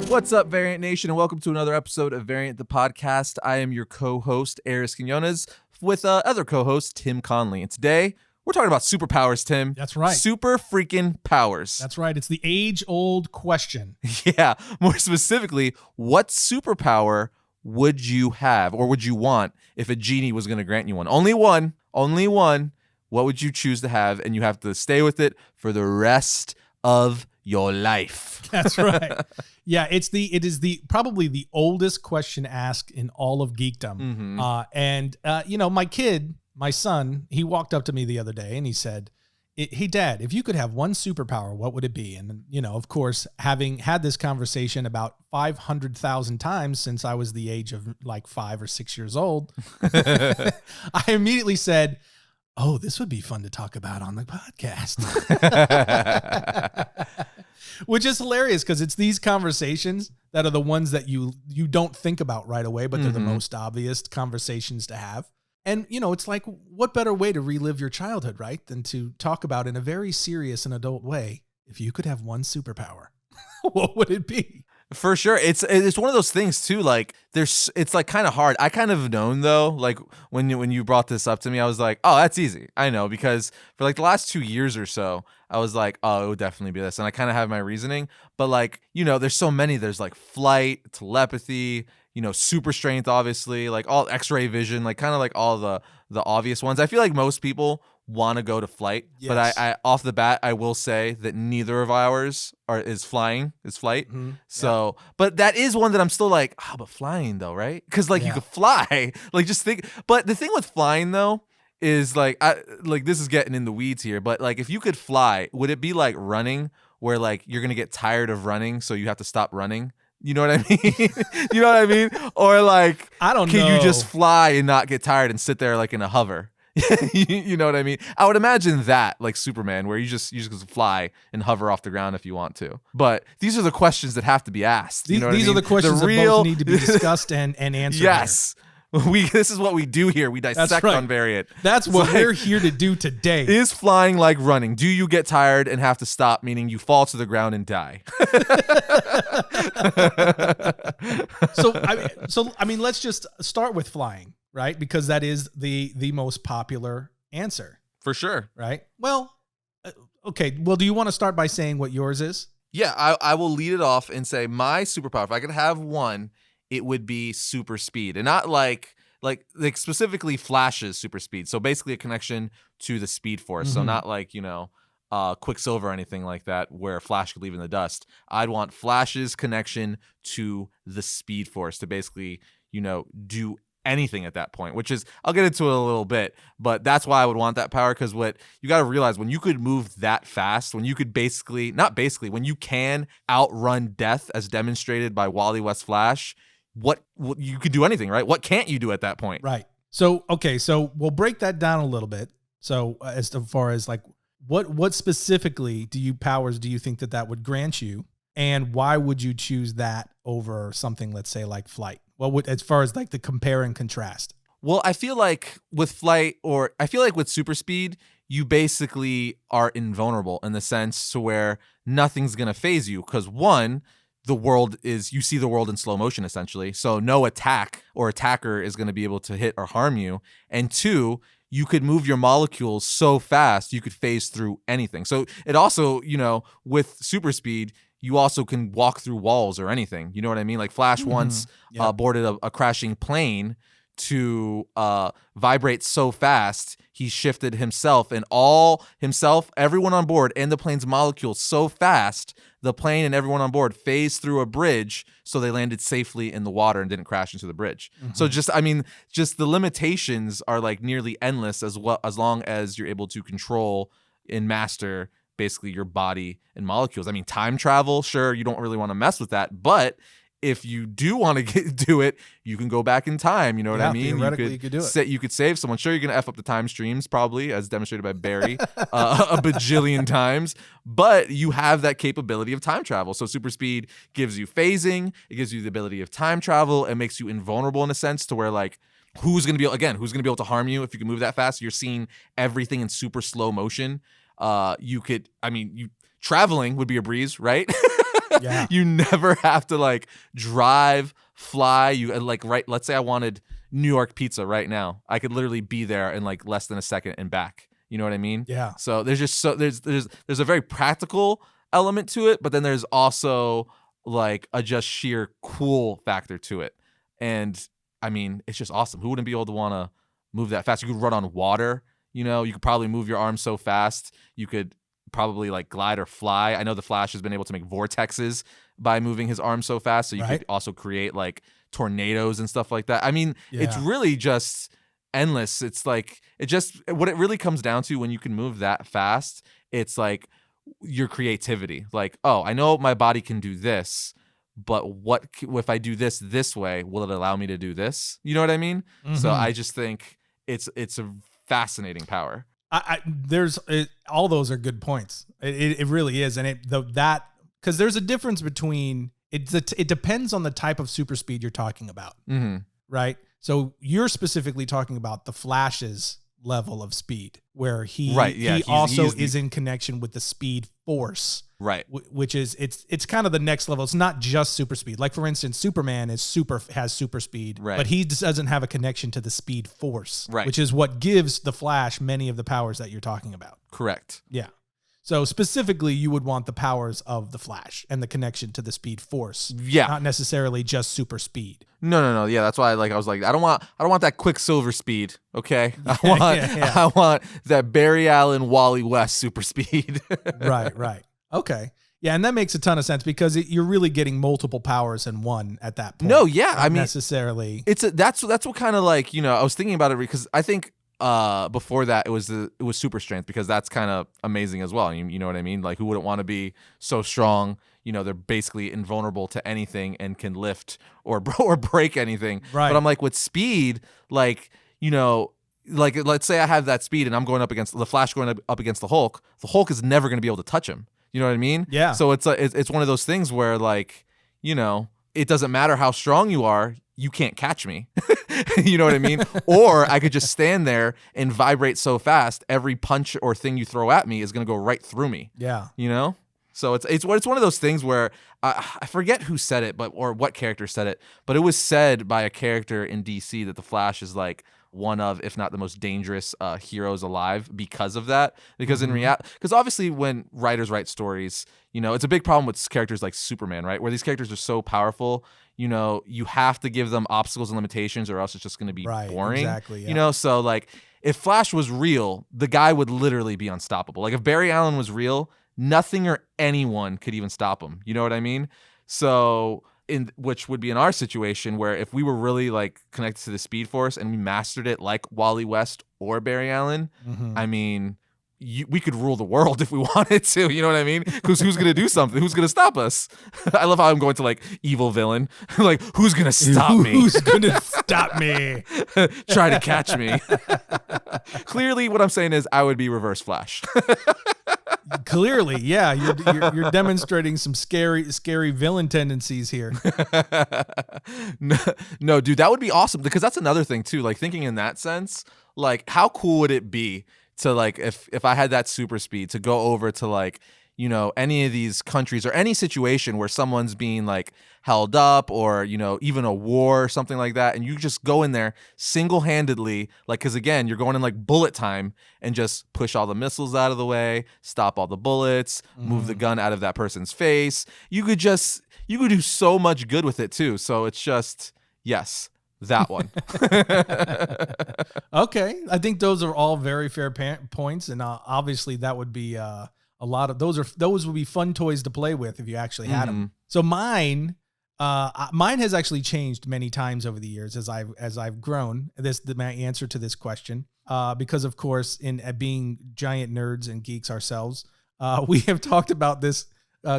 What's up, Variant Nation, and welcome to another episode of Variant the Podcast. I am your co-host, Arris Quinones, with other co-host, Tim Connolly. And today, we're talking about superpowers, Tim. That's right. Super freaking powers. That's right. It's the age-old question. Yeah. More specifically, what superpower would you have or would you want if a genie was going to grant you one? Only one. Only one. What would you choose to have? And you have to stay with it for the rest of your life. That's right. Yeah, it is probably the oldest question asked in all of geekdom. Mm-hmm. My son, he walked up to me the other day and he said, "Hey, Dad, if you could have one superpower, what would it be?" And, of course, having had this conversation about 500,000 times since I was the age of like 5 or 6 years old, I immediately said, "Oh, this would be fun to talk about on the podcast." Which is hilarious because it's these conversations that are the ones that you don't think about right away, but they're the most obvious conversations to have. And, it's like, what better way to relive your childhood, right, than to talk about in a very serious and adult way, if you could have one superpower, what would it be? For sure. It's one of those things too, like it's like kind of hard. I kind of known though, like when you brought this up to me, I was like, oh, that's easy. I know, because for like the last 2 years or so, I was like, oh, it would definitely be this. And I kind of have my reasoning, but like, there's so many. There's like flight, telepathy, super strength, obviously, like all X-ray vision, like kind of like all the obvious ones. I feel like most people want to go to flight, yes. But I off the bat, I will say that neither of ours is flight. Mm-hmm. So, but that is one that I'm still like, but flying though, right? Because like you could fly, like just think. But the thing with flying though is like, this is getting in the weeds here, but like if you could fly, would it be like running, where like you're gonna get tired of running, so you have to stop running? You know what I mean? You know what I mean? Or like, I don't know. Can you just fly and not get tired and sit there like in a hover? You know what I mean? I would imagine that, like Superman, where you just fly and hover off the ground if you want to. But these are the questions that have to be asked. These are the questions that both need to be discussed and answered. Yes. This is what we do here. We dissect on Variant. That's what we're here to do today. Is flying like running? Do you get tired and have to stop, meaning you fall to the ground and die? So let's just start with flying, right? Because that is the most popular answer. For sure. Right? Well, okay. Well, do you want to start by saying what yours is? Yeah, I will lead it off and say my superpower, if I could have one, it would be super speed, and not like specifically Flash's super speed. So basically a connection to the Speed Force. So not like, Quicksilver or anything like that, where Flash could leave in the dust. I'd want Flash's connection to the Speed Force to basically, do anything at that point, which is, I'll get into it a little bit, but that's why I would want that power. Because what you got to realize, when you could move that fast, when you could when you can outrun death as demonstrated by Wally West Flash, what you could do anything, right? What can't you do at that point? Right. So, okay. So we'll break that down a little bit. So as far as like, what specifically do you think that would grant you, and why would you choose that over something, let's say, like flight? As far as like the compare and contrast? Well, I feel like with flight, or I feel like with super speed, you basically are invulnerable in the sense to where nothing's going to phase you. Because one, you see the world in slow motion, essentially. So no attack or attacker is going to be able to hit or harm you. And two, you could move your molecules so fast, you could phase through anything. So it also, with super speed, you also can walk through walls or anything. You know what I mean? Like Flash once boarded a crashing plane to vibrate so fast, he shifted himself and everyone on board, and the plane's molecules so fast, the plane and everyone on board phased through a bridge, so they landed safely in the water and didn't crash into the bridge. So just the limitations are like nearly endless, as long as you're able to control and master basically your body and molecules. I mean, time travel, sure, you don't really want to mess with that, but if you do want to do it, you can go back in time. You know what I mean? Theoretically, you could do it. You could save someone. Sure, you're going to F up the time streams, probably, as demonstrated by Barry a bajillion times, but you have that capability of time travel. So super speed gives you phasing. It gives you the ability of time travel. It makes you invulnerable in a sense to where, like, who's going to be able to harm you if you can move that fast? You're seeing everything in super slow motion. Traveling would be a breeze, right? Yeah. You never have to like drive, fly. You like right. Let's say I wanted New York pizza right now. I could literally be there in like less than a second and back. You know what I mean? Yeah. So there's a very practical element to it, but then there's also like a just sheer cool factor to it. And I mean, it's just awesome. Who wouldn't be able to want to move that fast? You could run on water. You know, you could probably move your arms so fast. You could probably like glide or fly. I know the Flash has been able to make vortexes by moving his arms so fast. So you could also create like tornadoes and stuff like that. I mean, it's really just endless. It's like what it really comes down to when you can move that fast, it's like your creativity. Like, oh, I know my body can do this, but what if I do this way, will it allow me to do this? You know what I mean? So I just think it's a fascinating power. All those are good points. It really is. And because there's a difference between it depends on the type of super speed you're talking about. Right. So you're specifically talking about the Flash's level of speed, where he also is in connection with the Speed Force, right? Which is it's kind of the next level. It's not just super speed. Like for instance, Superman has super speed, right? But he doesn't have a connection to the Speed Force, right? Which is what gives the Flash many of the powers that you're talking about. Correct. Yeah. So specifically, you would want the powers of the Flash and the connection to the Speed Force. Yeah. Not necessarily just super speed. No. Yeah, that's why I was like, I don't want that Quicksilver speed. Okay. I want that Barry Allen, Wally West super speed. Right. Okay. Yeah, and that makes a ton of sense because you're really getting multiple powers in one at that point. No, yeah. I mean, necessarily. That's what kind of like, you know, I was thinking about it because I think before that it was super strength, because that's kind of amazing as well. You know what I mean? Like, who wouldn't want to be so strong? You know, they're basically invulnerable to anything and can lift or break anything. Right. But I'm like, with speed, like, you know, like let's say I have that speed and I'm going up against the Flash, going up against the Hulk. The Hulk is never going to be able to touch him. You know what I mean? Yeah. So it's one of those things where, like, you know, it doesn't matter how strong you are, you can't catch me. You know what I mean? Or I could just stand there and vibrate so fast, every punch or thing you throw at me is going to go right through me. Yeah. You know? So it's one of those things where I forget who said it, or what character said it, but it was said by a character in DC that the Flash is like one of, if not the most dangerous heroes alive because of that. Because in reality, because obviously when writers write stories, you know, it's a big problem with characters like Superman, right? Where these characters are so powerful, you know, you have to give them obstacles and limitations, or else it's just going to be boring. Exactly. Yeah. You know, so like if Flash was real, the guy would literally be unstoppable. Like if Barry Allen was real, nothing or anyone could even stop him. You know what I mean? So which would be in our situation, where if we were really like connected to the Speed Force and we mastered it like Wally West or Barry Allen, I mean, we could rule the world if we wanted to. You know what I mean? Because who's going to do something? Who's going to stop us? I love how I'm going to like evil villain. Like, who's going to stop me? Who's going to stop me? Try to catch me. Clearly, what I'm saying is I would be Reverse Flash. Clearly, yeah, you're demonstrating some scary villain tendencies here. No, dude, that would be awesome, because that's another thing too. Like, thinking in that sense, like, how cool would it be to, like, if I had that super speed, to go over to, like, you know, any of these countries or any situation where someone's being like held up, or, you know, even a war or something like that, and you just go in there single-handedly, like, because again, you're going in like bullet time, and just push all the missiles out of the way, stop all the bullets, move the gun out of that person's face. You could do so much good with it too. So it's just, yes, that one. Okay, I think those are all very fair points, and obviously that would be a lot of those would be fun toys to play with if you actually had them. So mine has actually changed many times over the years as I've grown. My answer to this question, because of course, in being giant nerds and geeks ourselves, we have talked about this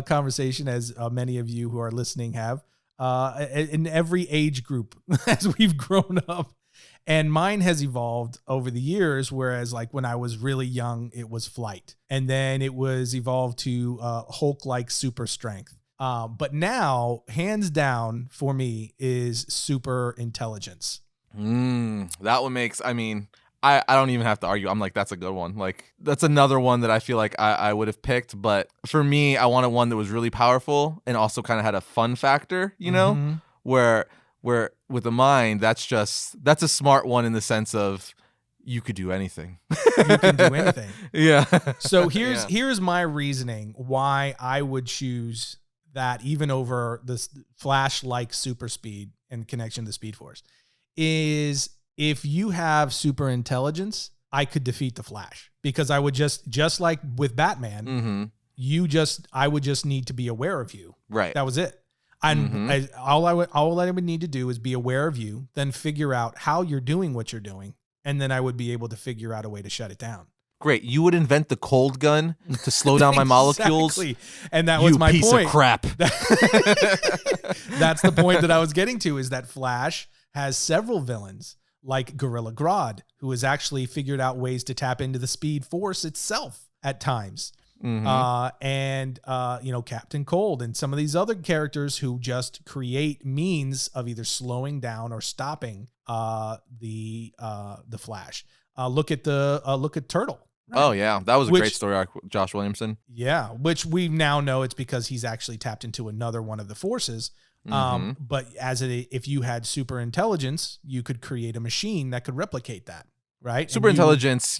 conversation, as many of you who are listening have, in every age group as we've grown up. And mine has evolved over the years, whereas like when I was really young, it was flight. And then it was evolved to Hulk-like super strength. But now, hands down for me, is super intelligence. That one makes, I mean, I don't even have to argue. I'm like, that's a good one. Like, that's another one that I feel like I would have picked. But for me, I wanted one that was really powerful and also kind of had a fun factor, you know, where with the mind, that's a smart one in the sense of you could do anything. You can do anything. Yeah. So here's my reasoning why I would choose that even over this Flash-like super speed and connection to the Speed Force is if you have super intelligence, I could defeat the Flash because I would just like with Batman, I would just need to be aware of you. Right. That was it. And all I would need to do is be aware of you, then figure out how you're doing what you're doing. And then I would be able to figure out a way to shut it down. Great. You would invent the cold gun to slow down my molecules. And that was my point. You piece of crap. That's the point that I was getting to, is that Flash has several villains like Gorilla Grodd, who has actually figured out ways to tap into the Speed Force itself at times. And Captain Cold and some of these other characters who just create means of either slowing down or stopping the Flash. Look at Turtle. Right? Oh yeah, that was a great story arc, Josh Williamson. Yeah, which we now know it's because he's actually tapped into another one of the forces. But if you had super intelligence, you could create a machine that could replicate that. Right. Super intelligence,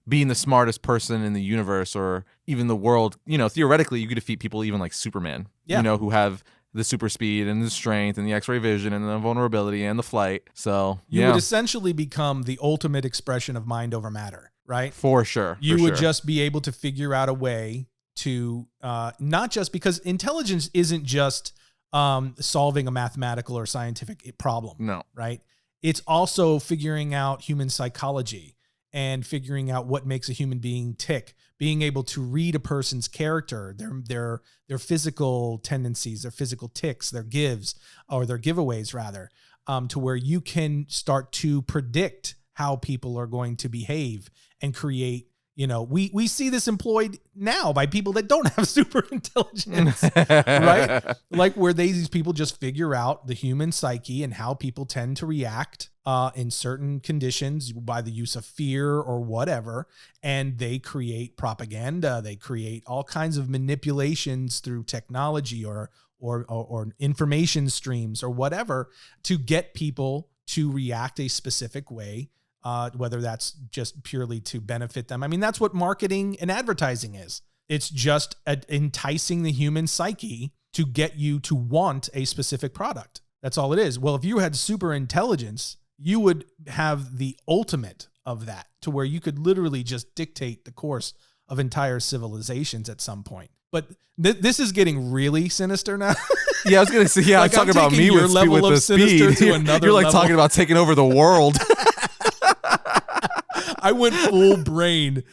being the smartest person in the universe or even the world, theoretically you could defeat people even like Superman, who have the super speed and the strength and the X-ray vision and the vulnerability and the flight. So you would essentially become the ultimate expression of mind over matter, right? For sure. You would just be able to figure out a way to not just because intelligence isn't just solving a mathematical or scientific problem. No. Right. It's also figuring out human psychology and figuring out what makes a human being tick, being able to read a person's character, their physical tendencies, their physical ticks, their giveaways rather, to where you can start to predict how people are going to behave and create. We see this employed now by people that don't have super intelligence, right? Like where these people just figure out the human psyche and how people tend to react in certain conditions by the use of fear or whatever. And they create propaganda. They create all kinds of manipulations through technology or information streams or whatever to get people to react a specific way. Whether that's just purely to benefit them. I mean, that's what marketing and advertising is. It's just enticing the human psyche to get you to want a specific product. That's all it is. Well, if you had super intelligence, you would have the ultimate of that to where you could literally just dictate the course of entire civilizations at some point. But this is getting really sinister now. Yeah, I was going to say, like I'm talking about me with the speed. To another You're like level. talking about taking over the world. I went full brain.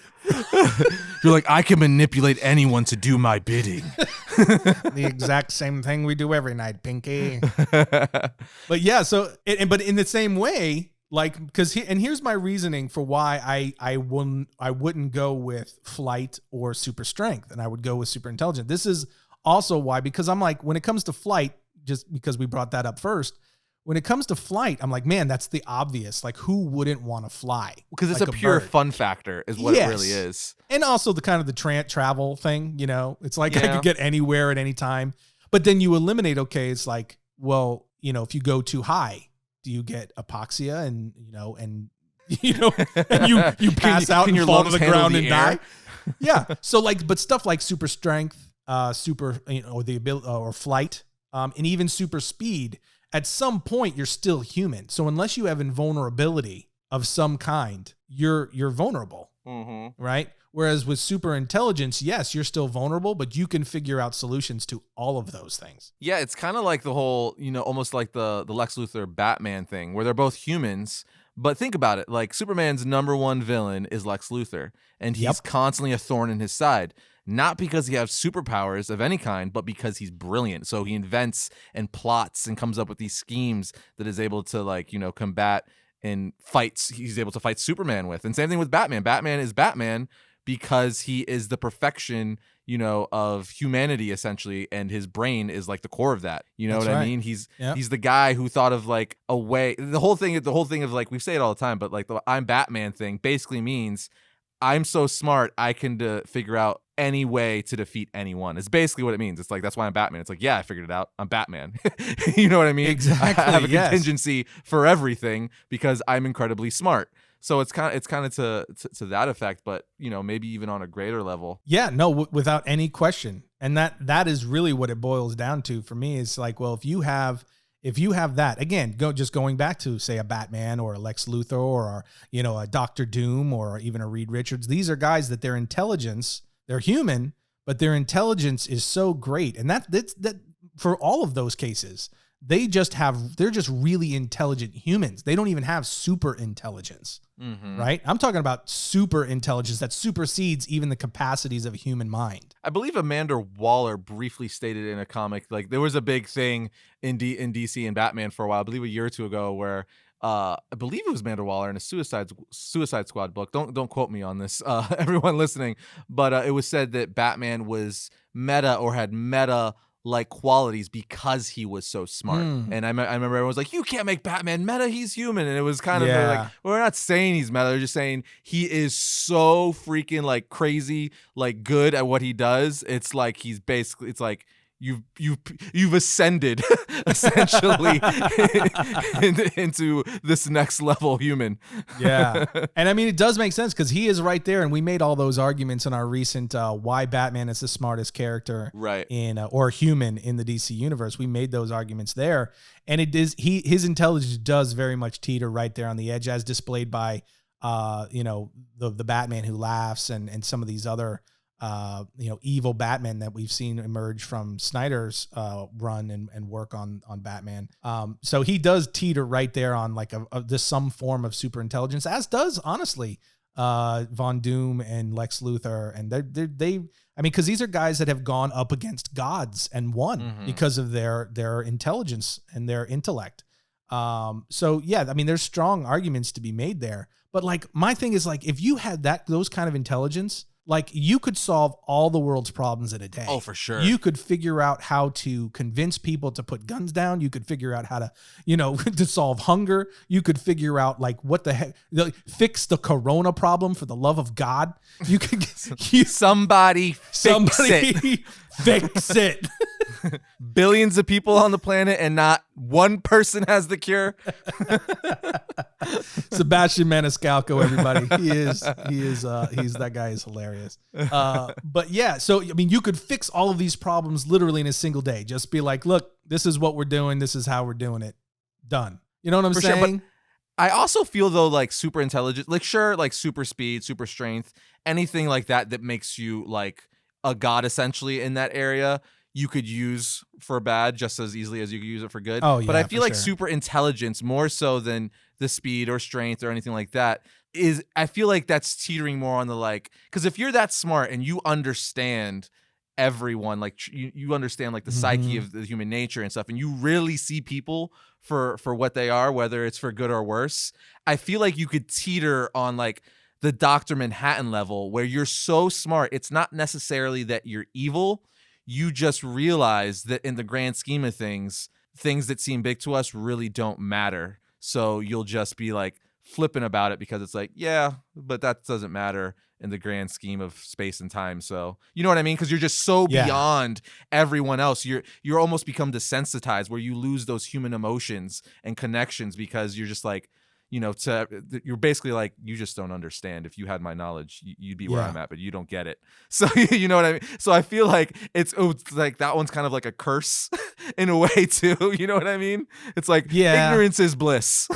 You're like, I can manipulate anyone to do my bidding. The exact same thing we do every night, Pinky. But yeah, but in the same way, like, here's my reasoning for why I wouldn't go with flight or super strength, and I would go with super intelligence. This is also why, because I'm like, when it comes to flight, just because we brought that up first, when it comes to flight, I'm like, man, that's the obvious. Like, who wouldn't want to fly? Because it's like a pure bird? fun factor is what it really is. And also the kind of the travel thing, it's like I could get anywhere at any time. But then you eliminate, it's like, well, if you go too high, do you get apoxia and you pass out and fall to the ground and die? Yeah. So but stuff like super strength, super, the ability or flight, and even super speed, at some point you're still human. So unless you have invulnerability of some kind, you're vulnerable, right? Whereas with super intelligence, yes, you're still vulnerable, but you can figure out solutions to all of those things. Yeah, it's kind of like the whole, almost like the Lex Luthor Batman thing, where they're both humans. But think about it, like Superman's number one villain is Lex Luthor, and he's constantly a thorn in his side. Not because he has superpowers of any kind, but because he's brilliant. So he invents and plots and comes up with these schemes that is able to combat and fights. He's able to fight Superman with. And same thing with Batman. Batman is Batman because he is the perfection, you know, of humanity essentially, and his brain is like the core of that. You know That's what I right. mean? He's Yep. the guy who thought of like a way. The whole thing of like, we say it all the time, but like the I'm Batman thing basically means I'm so smart I can figure out any way to defeat anyone. It's basically what it means. It's like, that's why I'm Batman. It's like, yeah, I figured it out. I'm Batman. You know what I mean? Exactly, I have a yes. contingency for everything because I'm incredibly smart. So it's kind of to that effect, but you know, maybe even on a greater level. Yeah, no, without any question. And that is really what it boils down to for me. It's like, well, if you have that, again, going back to say a Batman or a Lex Luthor or, you know, a Dr. Doom or even a Reed Richards, these are guys that their intelligence, they're human, but their intelligence is so great. And that for all of those cases, they're just really intelligent humans. They don't even have super intelligence, right? I'm talking about super intelligence that supersedes even the capacities of a human mind. I believe Amanda Waller briefly stated in a comic, like there was a big thing in DC and Batman for a while, I believe a year or two ago, where I believe it was Amanda Waller in a Suicide Squad book. Don't quote me on this, everyone listening, but it was said that Batman was meta or had meta like qualities because he was so smart. And I remember everyone was like, you can't make Batman meta, he's human. And it was kind of like, we're not saying he's meta, they're just saying he is so freaking like crazy, like good at what he does. It's like he's basically, it's like you've ascended essentially into this next level human. Yeah. And I mean, it does make sense because he is right there. And we made all those arguments in our recent why Batman is the smartest character right in or human in the DC universe. We made those arguments there. And it is his intelligence does very much teeter right there on the edge, as displayed by you know, the Batman Who Laughs and some of these other you know, evil Batman that we've seen emerge from Snyder's run and work on Batman. So he does teeter right there on like some form of super intelligence, as does honestly Von Doom and Lex Luthor. And they I mean, because these are guys that have gone up against gods and won because of their intelligence and their intellect. So yeah, I mean, there's strong arguments to be made there. But like, my thing is like, if you had those kind of intelligence, like you could solve all the world's problems in a day. Oh, for sure. You could figure out how to convince people to put guns down. You could figure out how to, you know, to solve hunger. You could figure out like what the heck, fix the corona problem for the love of God. You could somebody fix it. Billions of people on the planet and not one person has the cure. Sebastian Maniscalco, everybody. He's that guy is hilarious. But yeah, so I mean, you could fix all of these problems literally in a single day. Just be like, look, this is what we're doing. This is how we're doing it. Done. You know what I'm saying? Sure, but I also feel though, like super intelligent, like sure, like super speed, super strength, anything like that makes you like a god essentially in that area, you could use for bad just as easily as you could use it for good. Oh, yeah, but I feel like sure. super intelligence, more so than the speed or strength or anything like that, I feel like that's teetering more on the like, because if you're that smart and you understand everyone, like you understand like the psyche of the human nature and stuff, and you really see people for what they are, whether it's for good or worse, I feel like you could teeter on like the Dr. Manhattan level where you're so smart. It's not necessarily that you're evil. You just realize that in the grand scheme of things that seem big to us really don't matter. So you'll just be like flipping about it because it's like, yeah, but that doesn't matter in the grand scheme of space and time. So you know what I mean? Because you're just so beyond everyone else. You're almost become desensitized where you lose those human emotions and connections because you're just like, you know, you're basically like, you just don't understand. If you had my knowledge, you'd be where I'm at, but you don't get it. So you know what I mean? So I feel like it's like that one's kind of like a curse in a way too. You know what I mean? It's like ignorance is bliss.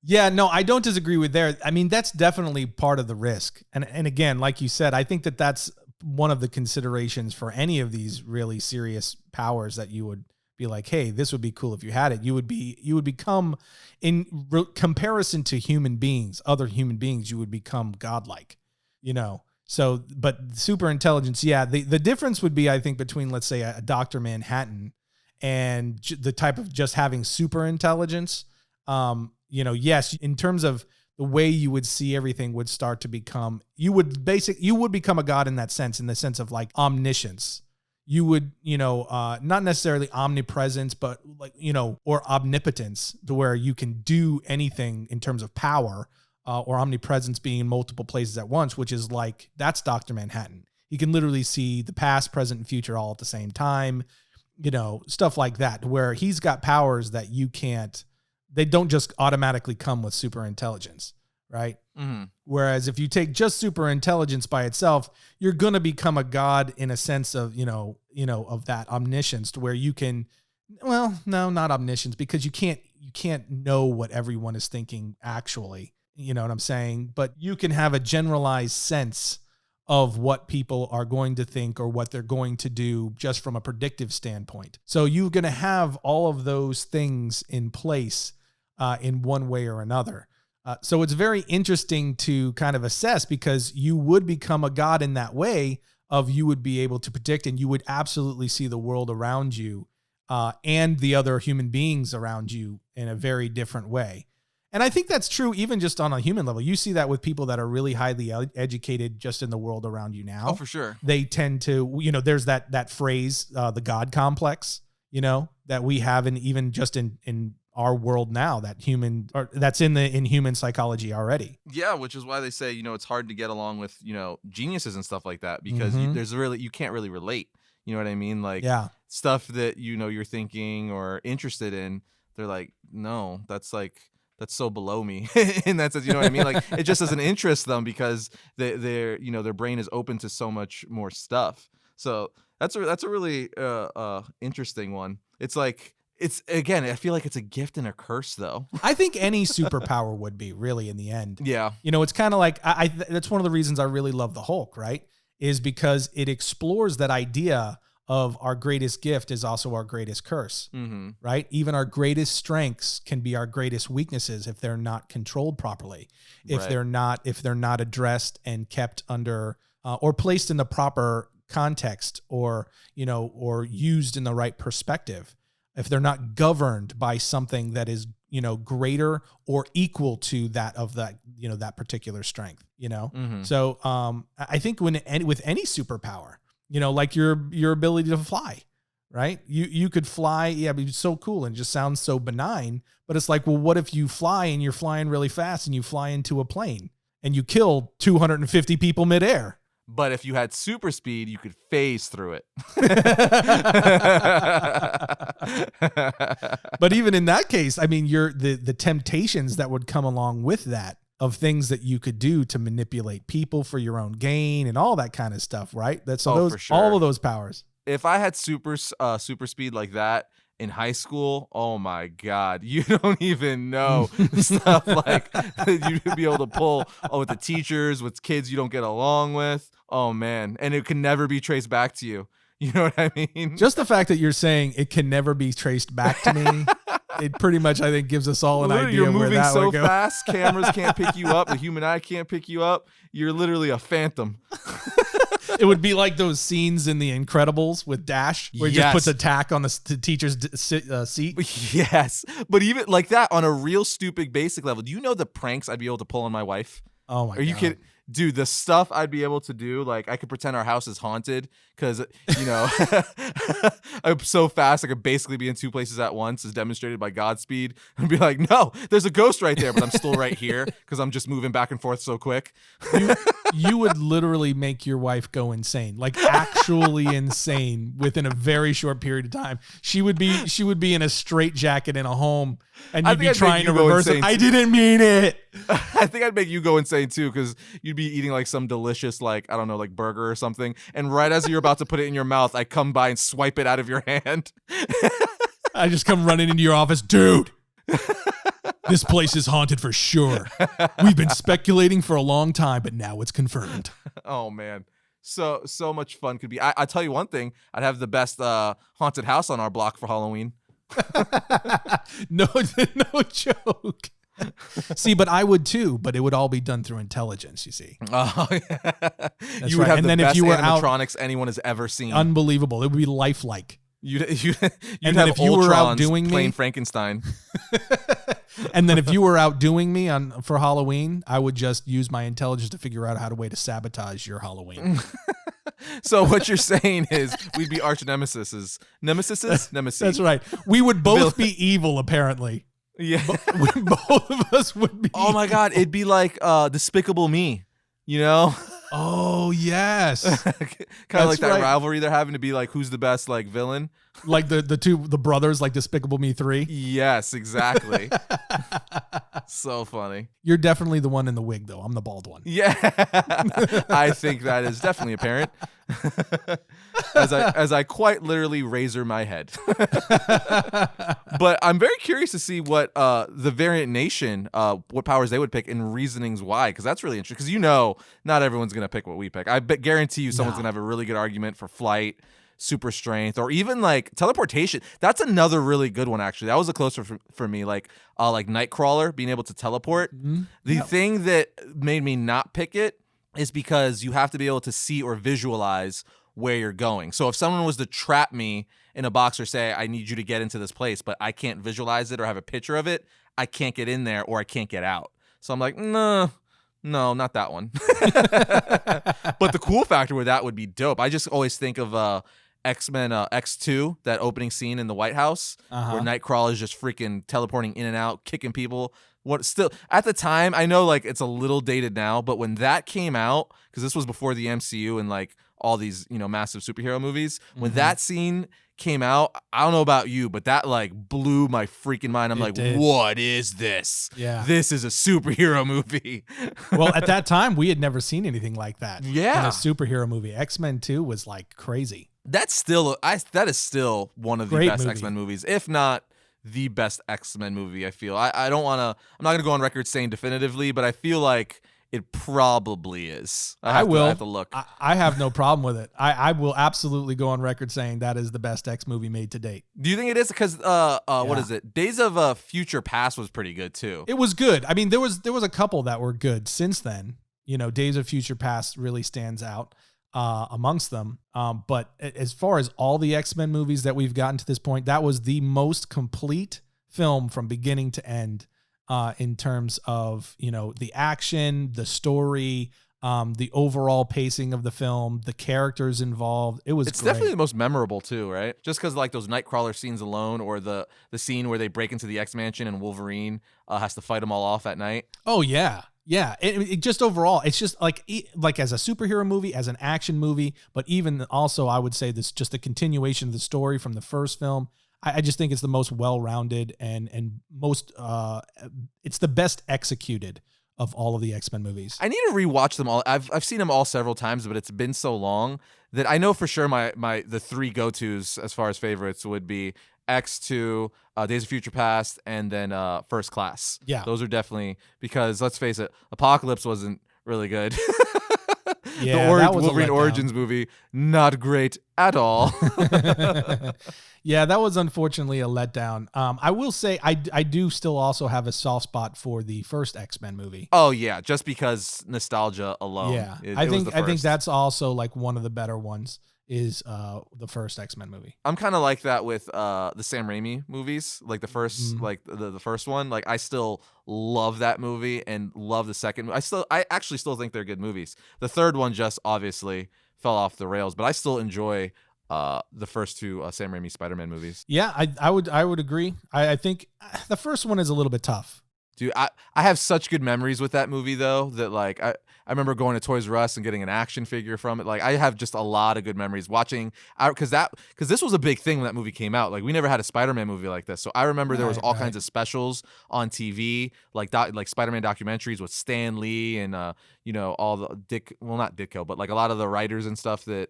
Yeah, no, I don't disagree with there. I mean, that's definitely part of the risk. And again, like you said, I think that's one of the considerations for any of these really serious powers that you would be like, hey, this would be cool if you had it. You would become, in comparison to human beings, other human beings, you would become godlike, you know? So, but super intelligence, the difference would be, I think, between, let's say, a Dr. Manhattan and the type of just having super intelligence. You know, yes, in terms of the way you would see everything would start to become, you would become a god in that sense, in the sense of like omniscience. You would, not necessarily omnipresence, but like, or omnipotence, to where you can do anything in terms of power, or omnipresence being in multiple places at once, which is like, that's Dr. Manhattan. He can literally see the past, present, and future all at the same time, stuff like that, where he's got powers that you can't, they don't just automatically come with super intelligence, right? Mm-hmm. Whereas if you take just super intelligence by itself, you're going to become a god in a sense of, of that omniscience, to where you can, well, no, not omniscience, because you can't know what everyone is thinking actually, you know what I'm saying? But you can have a generalized sense of what people are going to think or what they're going to do just from a predictive standpoint. So you're going to have all of those things in place in one way or another. So it's very interesting to kind of assess, because you would become a god in that way of, you would be able to predict, and you would absolutely see the world around you and the other human beings around you in a very different way. And I think that's true even just on a human level. You see that with people that are really highly educated just in the world around you now. Oh, for sure. They tend to, there's that phrase, the God complex, that we have even just in our world now, that's in human psychology already. Yeah, which is why they say, it's hard to get along with, geniuses and stuff like that, because you can't really relate. You know what I mean? Like, stuff that, you're thinking or interested in, they're like, no, that's so below me. And that's, you know what I mean? Like, it just doesn't interest them, because their brain is open to so much more stuff. So that's a really interesting one. It's like, again, I feel like it's a gift and a curse, though. I think any superpower would be, really, in the end. Yeah. It's kind of like, that's one of the reasons I really love the Hulk, right? Is because it explores that idea of our greatest gift is also our greatest curse, right? Even our greatest strengths can be our greatest weaknesses if they're not controlled properly, if they're not addressed and kept under or placed in the proper context, or used in the right perspective, if they're not governed by something that is greater or equal to that of that that particular strength. So I think with any superpower, like your ability to fly, right? You could fly. Yeah, it'd be so cool and just sounds so benign, but it's like, well, what if you fly and you're flying really fast and you fly into a plane and you kill 250 people midair? But if you had super speed, you could phase through it. But even in that case, I mean, the temptations that would come along with that, of things that you could do to manipulate people for your own gain and all that kind of stuff, right? For sure. All of those powers. If I had super speed like that in high school, oh my God, you don't even know stuff like you'd be able to pull with the teachers, with kids you don't get along with. Oh man, and it can never be traced back to you. You know what I mean? Just the fact that you're saying it can never be traced back to me, it pretty much, I think, gives us all an idea you're where moving that so would go. fast, cameras can't pick you up, the human eye can't pick you up. You're literally a phantom. It would be like those scenes in The Incredibles with Dash, where he just puts a tack on the teacher's seat. Yes, but even like that, on a real stupid basic level, do you know the pranks I'd be able to pull on my wife? Oh my God. Are you kidding? Dude, the stuff I'd be able to do, like I could pretend our house is haunted because, I'm so fast I could basically be in two places at once, as demonstrated by Godspeed, and be like, no, there's a ghost right there, but I'm still right here because I'm just moving back and forth so quick. You would literally make your wife go insane, like actually insane, within a very short period of time. She would be in a straitjacket in a home, and you'd be trying to reverse it. I didn't mean it. I think I'd make you go insane too, because you'd be eating like some delicious, like, I don't know, like burger or something, and right as you're about to put it in your mouth, I come by and swipe it out of your hand. I just come running into your office, dude. This place is haunted for sure. We've been speculating for a long time, but now it's confirmed. Oh man, so much fun could be. I tell you one thing, I'd have the best haunted house on our block for Halloween. No joke. See, but I would too, but it would all be done through intelligence, you see. Oh, yeah. You right. would have And the then best if you were animatronics anyone has ever seen. Unbelievable. It would be lifelike. You'd and then have if you were Ultrons outdoing playing me, Frankenstein. And then if you were outdoing me for Halloween, I would just use my intelligence to figure out how to way to sabotage your Halloween. So what you're saying is we'd be arch nemesis. Nemesis? That's right. We would both be evil, apparently. Yeah. Both of us would be. Oh my God. It'd be like Despicable Me, you know? Oh, yes. Kind of like that rivalry they're having to be like, who's the best like villain? Like the brothers, like Despicable Me 3. Yes, exactly. So funny. You're definitely the one in the wig, though. I'm the bald one. Yeah. I think that is definitely apparent. as I quite literally razor my head. But I'm very curious to see what the variant nation, what powers they would pick and reasonings why, because that's really interesting. Because not everyone's gonna pick what we pick. I guarantee you someone's gonna have a really good argument for flight, super strength, or even like teleportation. That's another really good one, actually. That was a closer for me, like Nightcrawler being able to teleport. Mm-hmm. The thing that made me not pick it is because you have to be able to see or visualize where you're going. So if someone was to trap me in a box or say, I need you to get into this place, but I can't visualize it or have a picture of it, I can't get in there or I can't get out. So I'm like, no, not that one. But the cool factor with that would be dope. I just always think of X-Men X2, that opening scene in the White House where Nightcrawler is just freaking teleporting in and out, kicking people. At the time, I know like it's a little dated now, but when that came out, because this was before the MCU and like all these, massive superhero movies, when that scene came out, I don't know about you, but that like blew my freaking mind. I'm what is this? Yeah. This is a superhero movie. Well, at that time, we had never seen anything like that. Yeah. In a superhero movie. X-Men 2 was like crazy. That is still one of the Great best movie. X-Men movies, if not the best X-Men movie, I feel. I'm not going to go on record saying definitively, but I feel like it probably is. I have to look. I have no problem with it. I will absolutely go on record saying that is the best X movie made to date. Do you think it is? Because what is it? Days of Future Past was pretty good too. It was good. I mean, there was a couple that were good since then. Days of Future Past really stands out amongst them. But as far as all the X-Men movies that we've gotten to this point, that was the most complete film from beginning to end. In terms of, the action, the story, the overall pacing of the film, the characters involved. It's great. Definitely the most memorable too, right? Just because like those Nightcrawler scenes alone, or the scene where they break into the X-Mansion and Wolverine has to fight them all off at night. Oh, yeah. Yeah. It just overall, it's just like as a superhero movie, as an action movie, but even also I would say this just a continuation of the story from the first film. I just think it's the most well-rounded and most it's the best executed of all of the X-Men movies. I need to rewatch them all. I've seen them all several times, but it's been so long that I know for sure the three go-tos as far as favorites would be X2, Days of Future Past, and then First Class. Yeah. Those are definitely, because let's face it, Apocalypse wasn't really good. Yeah, the Wolverine Origins movie, not great at all. Yeah, that was unfortunately a letdown. I will say I do still also have a soft spot for the first X-Men movie. Oh yeah, just because nostalgia alone. Yeah, I think that's also like one of the better ones is the first X-Men movie. I'm kind of like that with the Sam Raimi movies, like the first like the first one. Like I still love that movie and love the second. I actually still think they're good movies. The third one just obviously fell off the rails, but I still enjoy the first two Sam Raimi Spider-Man movies. Yeah, I would agree. I think the first one is a little bit tough. Dude, I have such good memories with that movie though that like I remember going to Toys R Us and getting an action figure from it. Like I have just a lot of good memories watching because this was a big thing when that movie came out. Like we never had a Spider-Man movie like this. So I remember there was all kinds of specials on TV, like Spider-Man documentaries with Stan Lee and all the not Ditko, but like a lot of the writers and stuff that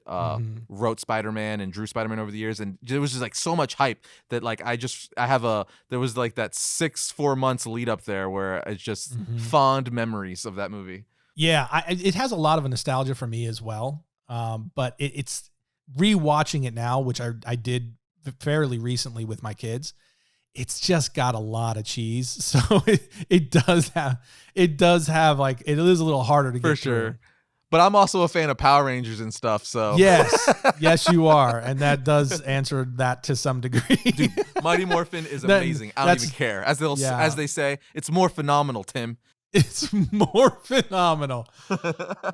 wrote Spider-Man and drew Spider-Man over the years. And there was just like so much hype that like there was like that 4 months lead up there where it's just fond memories of that movie. Yeah, it has a lot of a nostalgia for me as well. But it's rewatching it now, which I did fairly recently with my kids. It's just got a lot of cheese, so it does have like it is a little harder to get for sure. through. But I'm also a fan of Power Rangers and stuff, so. Yes, you are. And that does answer that to some degree. Dude, Mighty Morphin is amazing. I don't even care. As they say, it's more phenomenal, Tim. It's more phenomenal.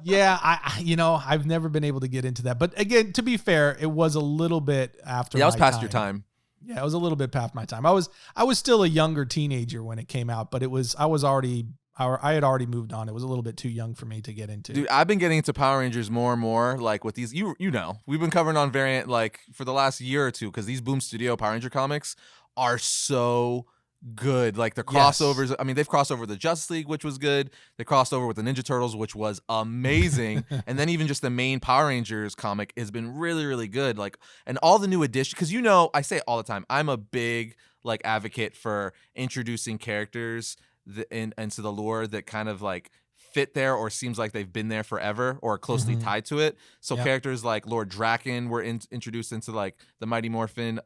Yeah, I've never been able to get into that. But again, to be fair, it was a little bit after Yeah, I was my past time. your time. Yeah, it was a little bit past my time. I was still a younger teenager when it came out, but I had already moved on. It was a little bit too young for me to get into. Dude, I've been getting into Power Rangers more and more, like with these, we've been covering on Variant like for the last year or two, because these Boom Studio Power Ranger comics are so good. Like the crossovers, yes. I mean, they've crossed over the Justice League, which was good. They crossed over with the Ninja Turtles, which was amazing. And then even just the main Power Rangers comic has been really, really good. Like, and all the new additions, because I say it all the time, I'm a big like advocate for introducing characters into the lore that kind of like fit there or seems like they've been there forever or closely tied to it. So characters like Lord Draken were introduced into like the Mighty Morphin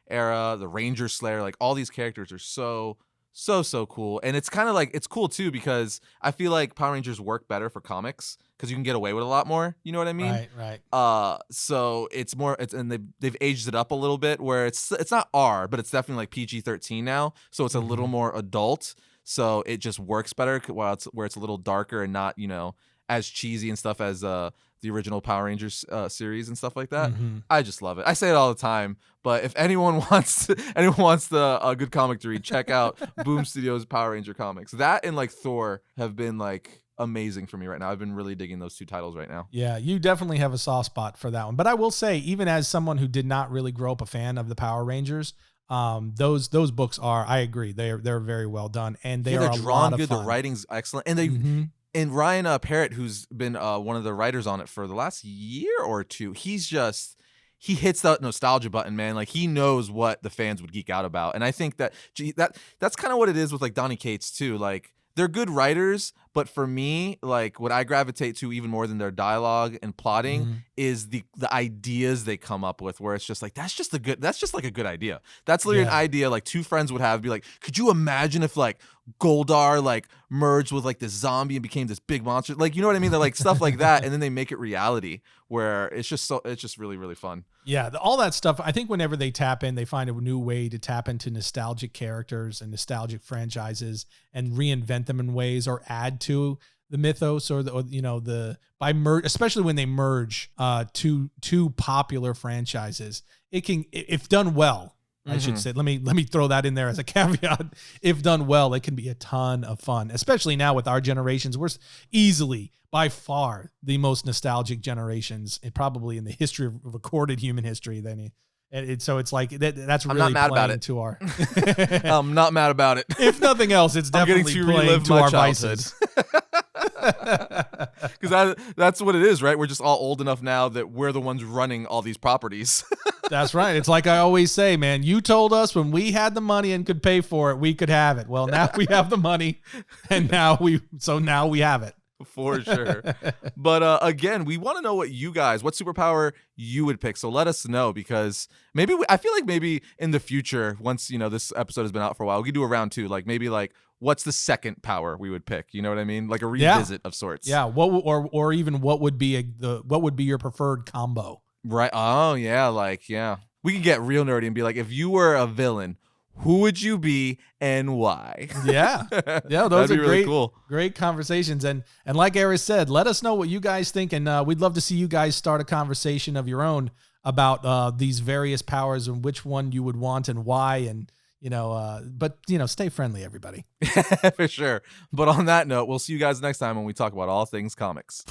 era, the Ranger Slayer, like all these characters are so cool. And it's kind of like, it's cool too, because I feel like Power Rangers work better for comics because you can get away with a lot more. You know what I mean? Right. So it's more, and they've aged it up a little bit where it's not R, but it's definitely like PG-13 now. So it's a little more adult. So it just works better where it's a little darker and not, as cheesy and stuff as the original Power Rangers series and stuff like that. I just love it. I say it all the time, but if anyone wants the good comic to read, check out Boom Studios Power Ranger comics. That and like Thor have been like amazing for me right now. I've been really digging those two titles right now. Yeah, you definitely have a soft spot for that one. But I will say, even as someone who did not really grow up a fan of the Power Rangers, those books are, I agree, they're very well done, and they're a drawn lot of good. fun. The writing's excellent, and they and Ryan Parrott, who's been one of the writers on it for the last year or two, he hits that nostalgia button, man. Like he knows what the fans would geek out about, and I think that's kind of what it is with like Donny Cates too. Like they're good writers, but for me, like what I gravitate to even more than their dialogue and plotting is the ideas they come up with, where it's just like that's just like a good idea. That's literally an idea like two friends would have. Be like, could you imagine if like Goldar like merged with like this zombie and became this big monster? Like, you know what I mean? They're like stuff like that, and then they make it reality where it's just really, really fun. Yeah, all that stuff. I think whenever they tap in, they find a new way to tap into nostalgic characters and nostalgic franchises and reinvent them in ways or add to the mythos especially when they merge two popular franchises. It can, if done well, I should say, let me throw that in there as a caveat. If done well, it can be a ton of fun, especially now with our generations. We're easily, by far, the most nostalgic generations, probably in the history of recorded human history. So it's like that's really playing to our. I'm not mad about it. If nothing else, it's definitely playing to our vices. Because that's what it is, right? We're just all old enough now that we're the ones running all these properties. That's right. It's like I always say, man, you told us when we had the money and could pay for it, we could have it. Well, now we have the money, and now we have it. For sure. But again, we want to know what superpower you would pick. So let us know, because I feel like maybe in the future, once this episode has been out for a while, we could do a round 2. Like maybe like what's the second power we would pick? You know what I mean? Like a revisit of sorts. Yeah. Or even what would be your preferred combo? Right. Oh yeah. Like yeah. We could get real nerdy and be like, if you were a villain, who would you be and why? Yeah. Those are really cool. Great conversations. And like Arris said, let us know what you guys think. And we'd love to see you guys start a conversation of your own about these various powers and which one you would want and why. And, but stay friendly, everybody. For sure. But on that note, we'll see you guys next time when we talk about all things comics.